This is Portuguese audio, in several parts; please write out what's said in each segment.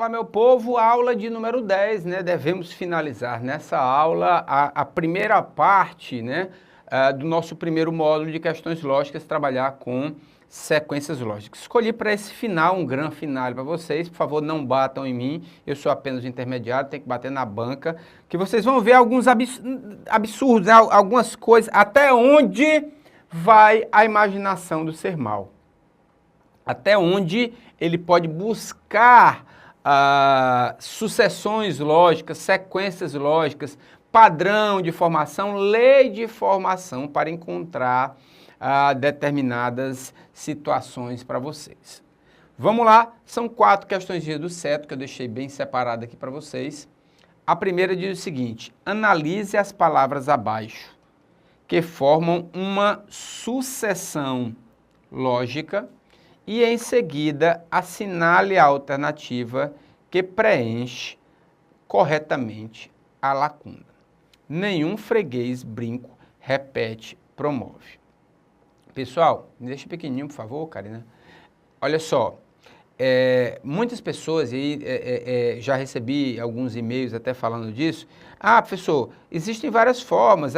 Fala, meu povo, aula de número 10, né? Devemos finalizar nessa aula a primeira parte, né, do nosso primeiro módulo de questões lógicas, trabalhar com sequências lógicas. Escolhi para esse final, um grande final para vocês, por favor, não batam em mim, eu sou apenas o intermediário, tem que bater na banca, que vocês vão ver alguns absurdos, né? Algumas coisas, até onde vai a imaginação do ser mal. Até onde ele pode buscar sucessões lógicas, sequências lógicas, padrão de formação, lei de formação para encontrar determinadas situações para vocês. Vamos lá, são 4 questões do certo que eu deixei bem separado aqui para vocês. A primeira diz o seguinte: analise as palavras abaixo, que formam uma sucessão lógica, e em seguida assinale a alternativa que preenche corretamente a lacuna. Nenhum freguês, brinco, repete, promove. Pessoal, me deixa pequenininho, por favor, Karina. Olha só, muitas pessoas, e já recebi alguns e-mails até falando disso. Ah, professor, existem várias formas.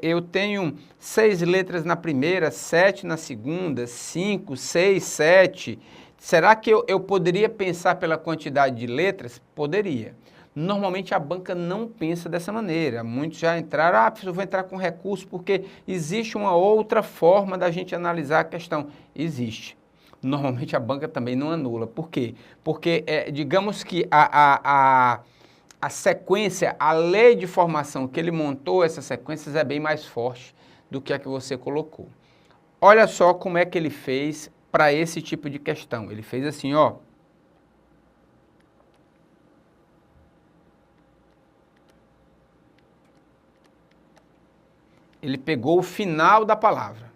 Eu tenho 6 letras na primeira, 7 na segunda, 5, 6, 7. Será que eu poderia pensar pela quantidade de letras? Poderia. Normalmente a banca não pensa dessa maneira. Muitos já entraram, professor, vou entrar com recurso porque existe uma outra forma da gente analisar a questão. Existe. Normalmente a banca também não anula. Por quê? Porque, digamos que a sequência, a lei de formação que ele montou, essas sequências, é bem mais forte do que a que você colocou. Olha só como é que ele fez para esse tipo de questão. Ele fez assim, ó. Ele pegou o final da palavra,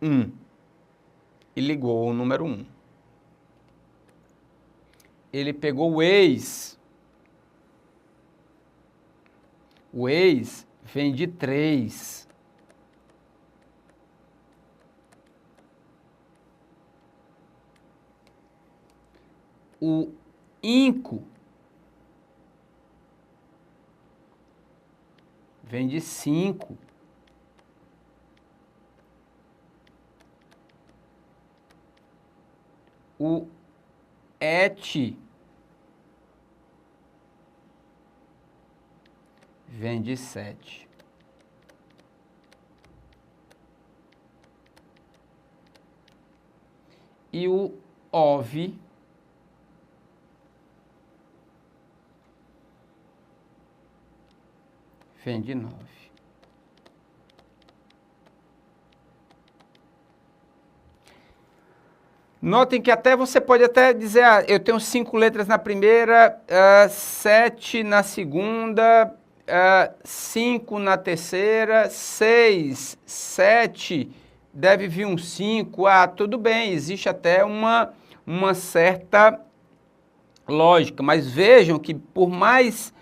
e ligou o número 1. Ele pegou o ex. O ex vem de 3. O inco vem de 5. O et vem de 7. E o ov vem de 9. Notem que até você pode até dizer, eu tenho 5 letras na primeira, 7 na segunda, 5 na terceira, 6, 7, deve vir um 5, tudo bem, existe até uma certa lógica, mas vejam que por mais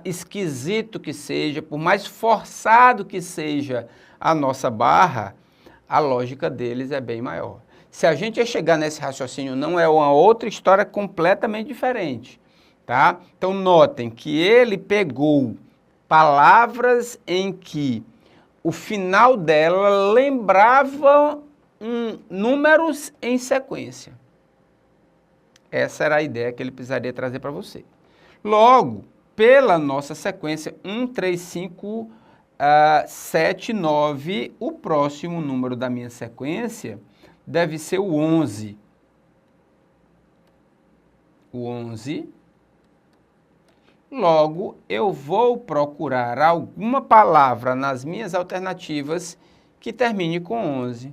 esquisito que seja, por mais forçado que seja a nossa barra, a lógica deles é bem maior. Se a gente ia chegar nesse raciocínio, não é uma outra história completamente diferente, tá? Então, notem que ele pegou palavras em que o final dela lembrava números em sequência. Essa era a ideia que ele precisaria trazer para você. Logo, pela nossa sequência 1, 3, 5, 7, 9, o próximo número da minha sequência deve ser o 11. O 11. Logo, eu vou procurar alguma palavra nas minhas alternativas que termine com 11.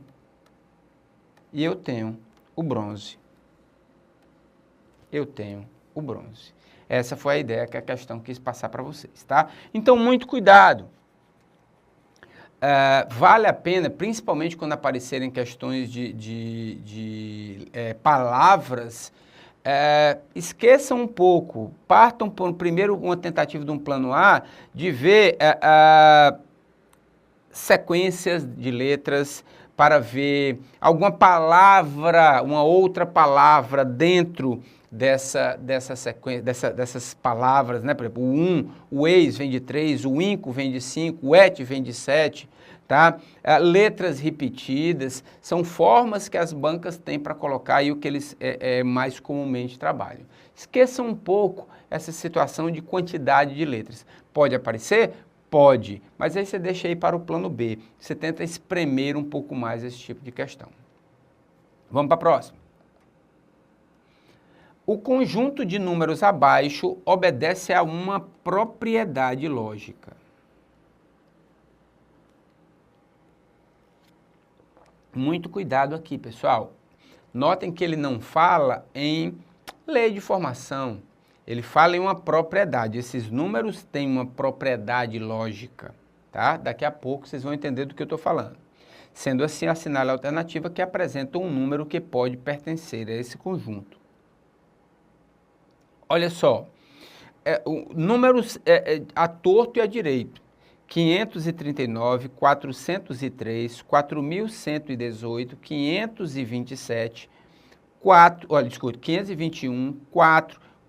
E eu tenho o bronze. Eu tenho o bronze. Essa foi a ideia que a questão quis passar para vocês, tá? Então, muito cuidado. Vale a pena, principalmente quando aparecerem questões de palavras, esqueçam um pouco, partam por primeiro uma tentativa de um plano A, de ver sequências de letras, para ver alguma palavra, uma outra palavra dentro dessa sequência, dessas palavras, né? Por exemplo, o ex vem de 3, o inco vem de 5, o et vem de 7, tá? Letras repetidas, são formas que as bancas têm para colocar aí o que eles mais comumente trabalham. Esqueçam um pouco essa situação de quantidade de letras. Pode aparecer? Pode, mas aí você deixa aí para o plano B. Você tenta espremer um pouco mais esse tipo de questão. Vamos para a próxima. O conjunto de números abaixo obedece a uma propriedade lógica. Muito cuidado aqui, pessoal. Notem que ele não fala em lei de formação. Ele fala em uma propriedade. Esses números têm uma propriedade lógica, tá? Daqui a pouco vocês vão entender do que eu estou falando. Sendo assim, assinale a alternativa que apresenta um número que pode pertencer a esse conjunto. Olha só, números a torto e a direito. 539, 403, 4.118, 527, 521,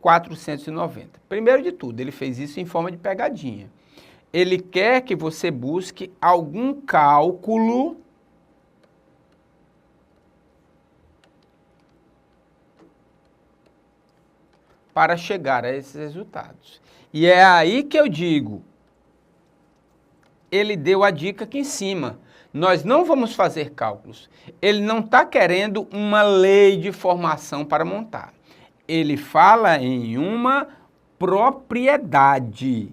490. Primeiro de tudo, ele fez isso em forma de pegadinha. Ele quer que você busque algum cálculo para chegar a esses resultados. E é aí que eu digo, ele deu a dica aqui em cima. Nós não vamos fazer cálculos. Ele não está querendo uma lei de formação para montar. Ele fala em uma propriedade.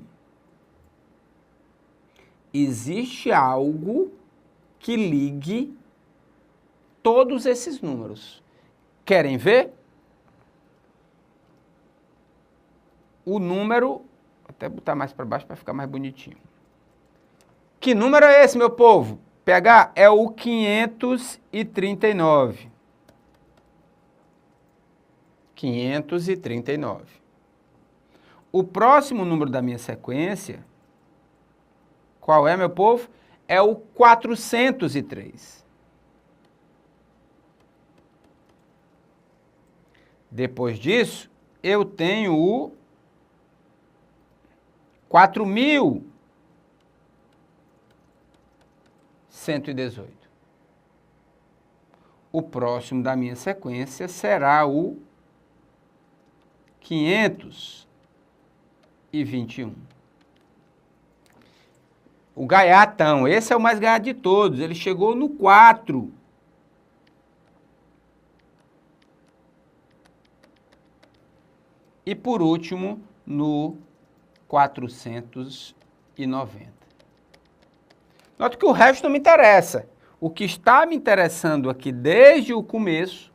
Existe algo que ligue todos esses números. Querem ver? O número, vou até botar mais para baixo para ficar mais bonitinho. Que número é esse, meu povo? PH é o 539. 539. O próximo número da minha sequência, qual é, meu povo? É o 403. Depois disso, eu tenho o 4.118. O próximo da minha sequência será o 521. O gaiatão, esse é o mais gaiato de todos, ele chegou no 4. E por último, no 490. Note que o resto não me interessa. O que está me interessando aqui desde o começo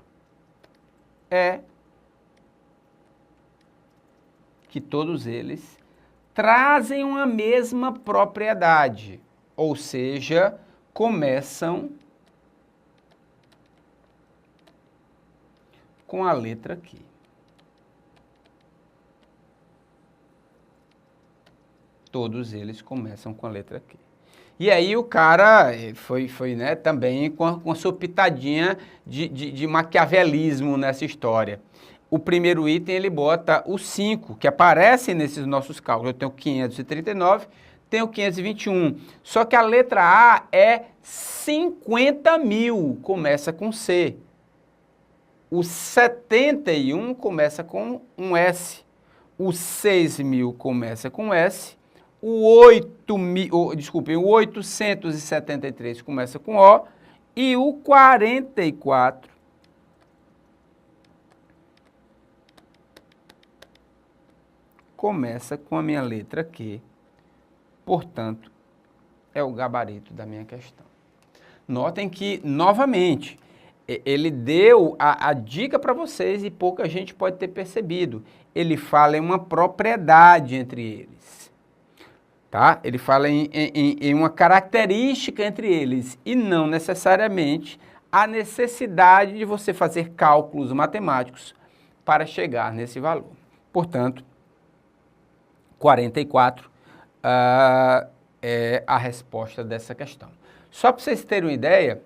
é que todos eles trazem uma mesma propriedade, ou seja, começam com a letra Q. Todos eles começam com a letra Q. E aí o cara foi né, também com a sua pitadinha de maquiavelismo nessa história. O primeiro item ele bota o 5, que aparece nesses nossos cálculos. Eu tenho 539, tenho 521. Só que a letra A é 50.000, começa com C. O 71 começa com um S. O 6.000 começa com S. O 873 começa com O. E o 44 começa com a minha letra Q, portanto, é o gabarito da minha questão. Notem que, novamente, ele deu a dica para vocês e pouca gente pode ter percebido. Ele fala em uma propriedade entre eles, tá? Ele fala em uma característica entre eles e não necessariamente a necessidade de você fazer cálculos matemáticos para chegar nesse valor. Portanto, 44 é a resposta dessa questão. Só para vocês terem uma ideia,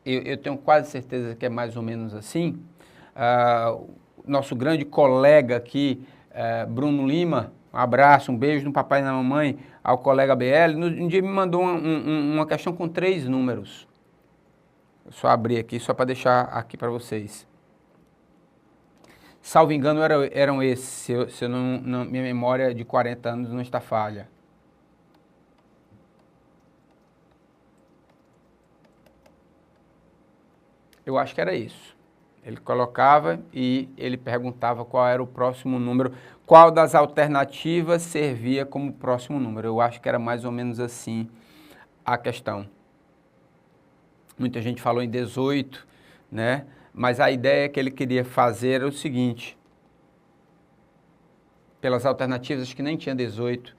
eu tenho quase certeza que é mais ou menos assim. Nosso grande colega aqui, Bruno Lima, um abraço, um beijo no papai e na mamãe, ao colega BL, um dia me mandou uma questão com 3 números. Eu só abri aqui, só para deixar aqui para vocês. Salvo engano, eram esses, se eu não, minha memória de 40 anos não está falha. Eu acho que era isso. Ele colocava e ele perguntava qual era o próximo número, qual das alternativas servia como próximo número. Eu acho que era mais ou menos assim a questão. Muita gente falou em 18, né? Mas a ideia que ele queria fazer era o seguinte. Pelas alternativas, acho que nem tinha 18.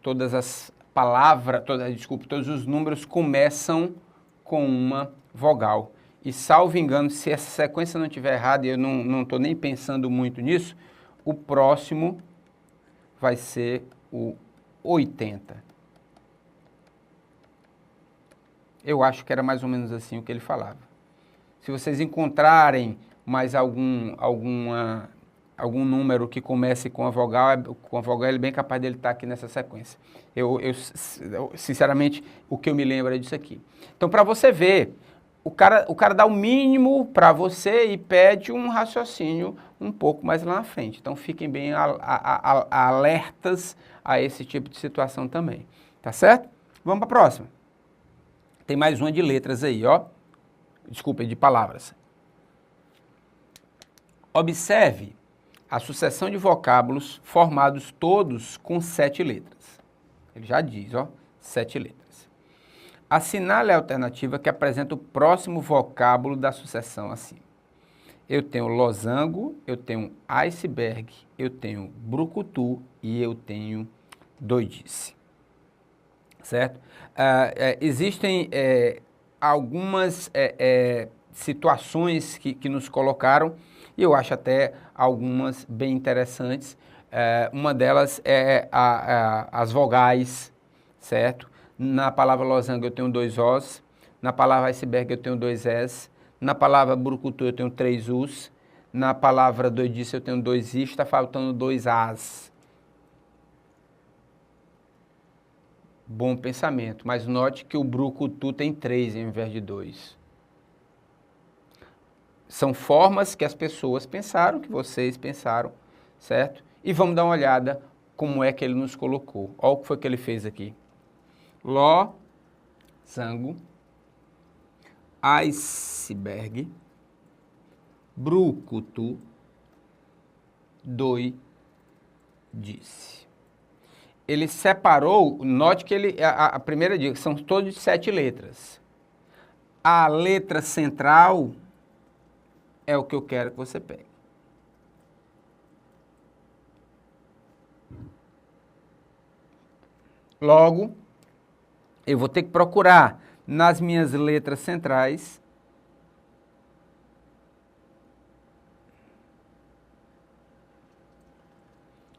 Todas as palavras, todos os números começam com uma vogal. E salvo engano, se essa sequência não estiver errada, e eu não estou nem pensando muito nisso, o próximo vai ser o 80. Eu acho que era mais ou menos assim o que ele falava. Se vocês encontrarem mais algum número que comece com a vogal é bem capaz dele estar aqui nessa sequência. Eu, sinceramente, o que eu me lembro é disso aqui. Então, para você ver, o cara dá o mínimo para você e pede um raciocínio um pouco mais lá na frente. Então, fiquem bem alertas a esse tipo de situação também. Tá certo? Vamos para a próxima. Tem mais uma de letras aí, ó. Desculpa, de palavras. Observe a sucessão de vocábulos formados todos com 7 letras. Ele já diz, ó, 7 letras. Assinale a alternativa que apresenta o próximo vocábulo da sucessão acima. Eu tenho losango, eu tenho iceberg, eu tenho brucutu e eu tenho doidice. Certo? Existem algumas situações que nos colocaram, e eu acho até algumas bem interessantes. Uma delas é as vogais, certo? Na palavra losango eu tenho 2 Os, na palavra iceberg eu tenho 2 Es, na palavra brucutu eu tenho 3 Us, na palavra doidice eu tenho 2 Is, está faltando 2 As. Bom pensamento, mas note que o brucutu tem 3 em vez de 2. São formas que as pessoas pensaram, que vocês pensaram, certo? E vamos dar uma olhada como é que ele nos colocou. Olha o que foi que ele fez aqui. Ló, zango, iceberg, brucutu, doi, disse. Ele separou, note que a primeira dica, são todos de 7 letras. A letra central é o que eu quero que você pegue. Logo, eu vou ter que procurar nas minhas letras centrais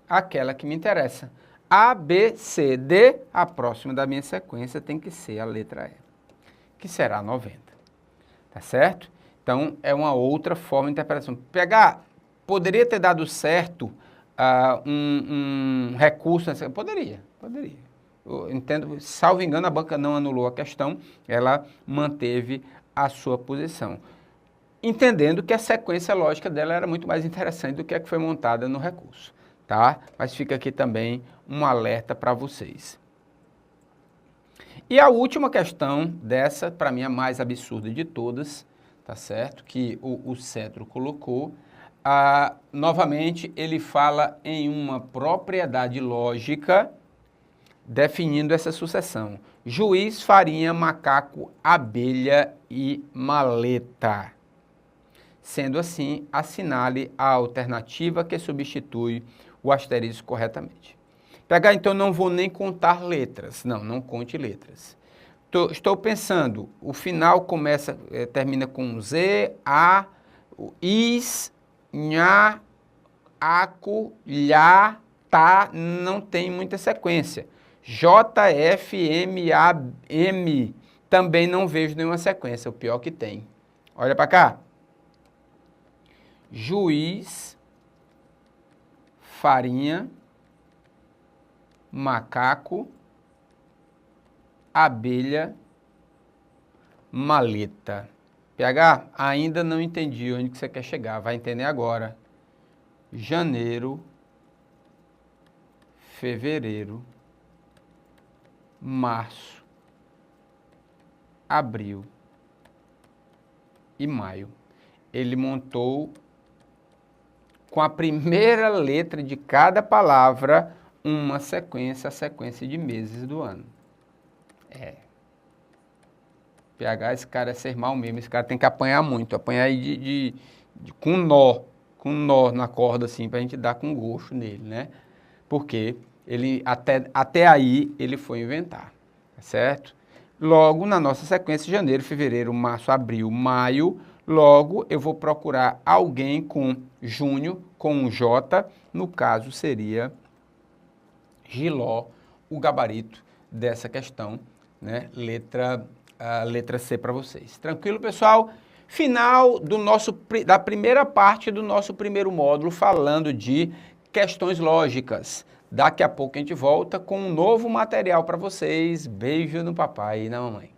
aquela que me interessa. A, B, C, D, a próxima da minha sequência tem que ser a letra E, que será 90. Tá certo? Então, é uma outra forma de interpretação. Poderia ter dado certo um recurso, poderia. Eu entendo, salvo engano, a banca não anulou a questão, ela manteve a sua posição. Entendendo que a sequência lógica dela era muito mais interessante do que a que foi montada no recurso. Tá? Mas fica aqui também um alerta para vocês. E a última questão dessa, para mim a mais absurda de todas, tá certo? Que o Cetro colocou. Novamente, ele fala em uma propriedade lógica definindo essa sucessão. Juiz, farinha, macaco, abelha e maleta. Sendo assim, assinale a alternativa que substitui o asterisco corretamente. Então, não vou nem contar letras. Não conte letras. Estou pensando, o final termina com Z, A, Is, Nha, aco, lhá, tá, não tem muita sequência. J, F, M, A, M, também não vejo nenhuma sequência, o pior que tem. Olha para cá. Juiz, farinha, macaco, abelha, maleta. PH, ainda não entendi onde que você quer chegar, vai entender agora. Janeiro, fevereiro, março, abril e maio. Ele montou com a primeira letra de cada palavra uma sequência, a sequência de meses do ano. PH, esse cara é ser mal mesmo, esse cara tem que apanhar muito, apanhar aí com nó na corda assim, pra gente dar com gosto nele, né? Porque ele, até aí ele foi inventar, tá certo? Logo, na nossa sequência, janeiro, fevereiro, março, abril, maio, logo eu vou procurar alguém com junho, com um J, no caso seria Giló, o gabarito dessa questão, né? Letra C para vocês. Tranquilo, pessoal? Final da primeira parte do nosso primeiro módulo falando de questões lógicas. Daqui a pouco a gente volta com um novo material para vocês. Beijo no papai e na mamãe.